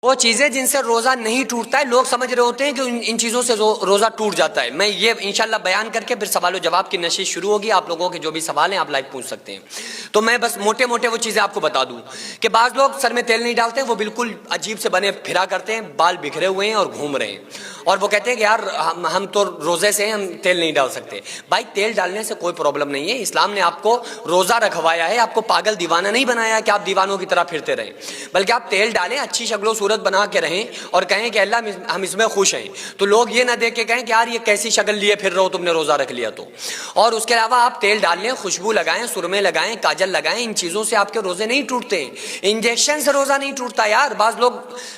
وہ چیزیں جن سے روزہ نہیں ٹوٹتا ہے، لوگ سمجھ رہے ہوتے ہیں کہ ان چیزوں سے روزہ ٹوٹ جاتا ہے۔ میں یہ انشاءاللہ بیان کر کے پھر سوال و جواب کی نشست شروع ہوگی، آپ لوگوں کے جو بھی سوال ہیں آپ لائیو پوچھ سکتے ہیں۔ تو میں بس موٹے موٹے وہ چیزیں آپ کو بتا دوں کہ بعض لوگ سر میں تیل نہیں ڈالتے، وہ بالکل عجیب سے بنے پھرا کرتے ہیں، بال بکھرے ہوئے ہیں اور گھوم رہے ہیں، اور وہ کہتے ہیں کہ یار ہم تو روزے سے ہیں، ہم تیل نہیں ڈال سکتے۔ بھائی تیل ڈالنے سے کوئی پرابلم نہیں ہے، اسلام نے آپ کو روزہ رکھوایا ہے، آپ کو پاگل دیوانہ نہیں بنایا کہ آپ دیوانوں کی طرح پھرتے رہیں، بلکہ آپ تیل ڈالیں، اچھی شکل و صورت بنا کے رہیں اور کہیں کہ اللہ ہم اس میں خوش ہیں۔ تو لوگ یہ نہ دیکھ کے کہیں کہ یار یہ کیسی شکل لیے پھر رہو، تم نے روزہ رکھ لیا تو۔ اور اس کے علاوہ آپ تیل ڈال لیں، خوشبو لگائیں، سرمے لگائیں، کاجل لگائیں، ان چیزوں سے آپ کے روزے نہیں ٹوٹتے ہیں۔ انجیکشن سے روزہ نہیں ٹوٹتا یار، بعض لوگ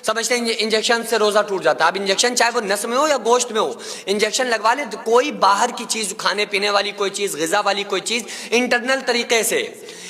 سمجھتے ہیں انجیکشن سے روزہ ٹوٹ جاتا ہے۔ اب انجیکشن چاہے وہ نس میں ہو یا گوشت میں ہو، انجیکشن لگوا لیں، کوئی باہر کی چیز، کھانے پینے والی کوئی چیز، غذا والی کوئی چیز انٹرنل طریقے سے،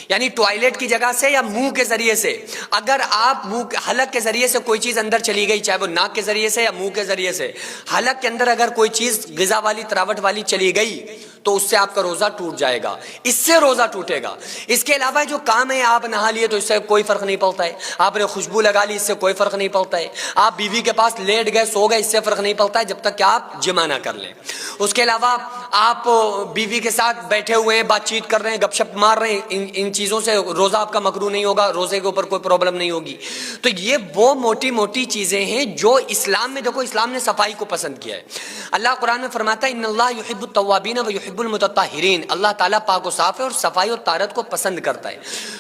یعنی ٹوائلٹ کی جگہ سے یا منہ کے ذریعے سے، اگر آپ منہ حلق کے ذریعے سے کوئی چیز اندر چلی گئی، چاہے وہ ناک کے ذریعے سے یا منہ کے ذریعے سے، حلق کے اندر اگر کوئی چیز غذا والی، تراوٹ والی چلی گئی تو اس سے آپ کا روزہ ٹوٹ جائے گا، اس سے روزہ ٹوٹے گا۔ اس کے علاوہ جو کام ہے، آپ نہا لیے تو اس سے کوئی فرق نہیں پڑتا ہے، آپ نے خوشبو لگا لی اس سے کوئی فرق نہیں پڑتا ہے، آپ بیوی کے پاس لیٹ گئے، سو گئے، اس سے فرق نہیں پڑتا ہے جب تک کہ آپ جمع نہ کر لیں۔ اس کے علاوہ آپ بیوی کے ساتھ بیٹھے ہوئے ہیں، بات چیت کر رہے ہیں، گپ شپ مار رہے ہیں، ان چیزوں سے روزہ آپ کا مکروہ نہیں ہوگا، روزے کے اوپر کوئی پرابلم نہیں ہوگی۔ تو یہ وہ موٹی موٹی چیزیں ہیں جو اسلام میں، دیکھو اسلام نے صفائی کو پسند کیا ہے۔ اللہ قرآن میں فرماتا ہے ان اللہ یحب التوابین و یحب المتطہرین، اللہ تعالیٰ پاک و صاف ہے اور صفائی اور طہارت کو پسند کرتا ہے۔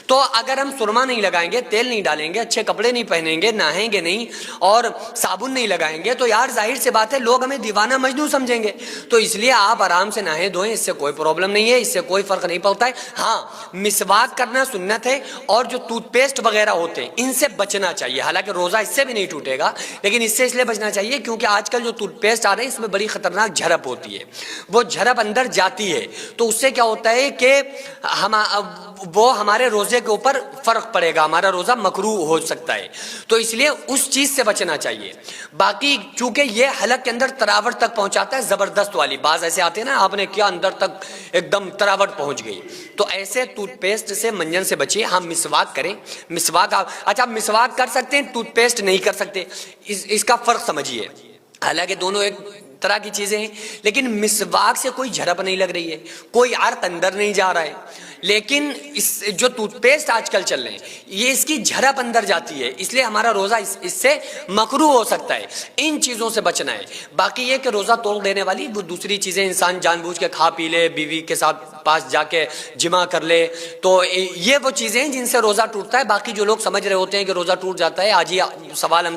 تو اگر ہم سرما نہیں لگائیں گے، تیل نہیں ڈالیں گے، اچھے کپڑے نہیں پہنیں گے، نہائیں گے نہیں اور صابن نہیں لگائیں گے، تو یار ظاہر سی بات ہے لوگ ہمیں دیوانہ مجنون سمجھیں گے۔ تو اس لیے آپ آرام سے نہائیں دھوئیں، اس سے کوئی پرابلم نہیں ہے، اس سے کوئی فرق نہیں پڑتا ہے۔ ہاں مسواک کرنا سنت ہے، اور جو ٹوتھ پیسٹ وغیرہ ہوتے ہیں ان سے بچنا چاہیے، حالانکہ روزہ اس سے بھی نہیں ٹوٹے گا، لیکن اس سے اس لیے بچنا چاہیے کیونکہ آج کل جو ٹوتھ پیسٹ آ رہے ہیں اس میں بڑی خطرناک جھرپ ہوتی ہے، وہ جھرپ اندر جاتی ہے تو اس سے کیا ہوتا ہے کہ وہ ہمارے روزے کے اوپر فرق پڑے گا، ہمارا روزہ مکروہ ہو سکتا ہے، تو اس لیے اس چیز سے بچنا چاہیے۔ باقی چونکہ یہ حلق کے اندر تراوٹ تک پہنچاتا ہے، زبردست والی، بعض ایسے آتے ہیں نا آپ نے کیا اندر تک ایک دم تراوٹ پہنچ گئی، تو ایسے ٹوتھ پیسٹ سے، منجن سے بچیے۔ ہم مسواک کریں، مسواک اچھا آپ مسواک کر سکتے ہیں، ٹوتھ پیسٹ نہیں کر سکتے، اس کا فرق سمجھیے۔ حالانکہ دونوں ایک طرح کی چیزیں ہیں، لیکن مسواک سے کوئی جھرپ نہیں لگ رہی ہے، کوئی عرق اندر نہیں جا رہا ہے، لیکن اس جو ٹوتھ پیسٹ آج کل چل رہے ہیں یہ اس کی جھرپ اندر جاتی ہے، اس لیے ہمارا روزہ اس سے مکروہ ہو سکتا ہے۔ ان چیزوں سے بچنا ہے۔ باقی یہ کہ روزہ توڑ دینے والی وہ دوسری چیزیں انسان جان بوجھ کے کھا پی لے، بیوی کے ساتھ پاس جا کے جمع کر لے، تو یہ وہ چیزیں ہیں جن سے روزہ ٹوٹتا ہے۔ باقی جو لوگ سمجھ رہے ہوتے ہیں کہ روزہ ٹوٹ جاتا ہے، آج ہی سوال ہم سے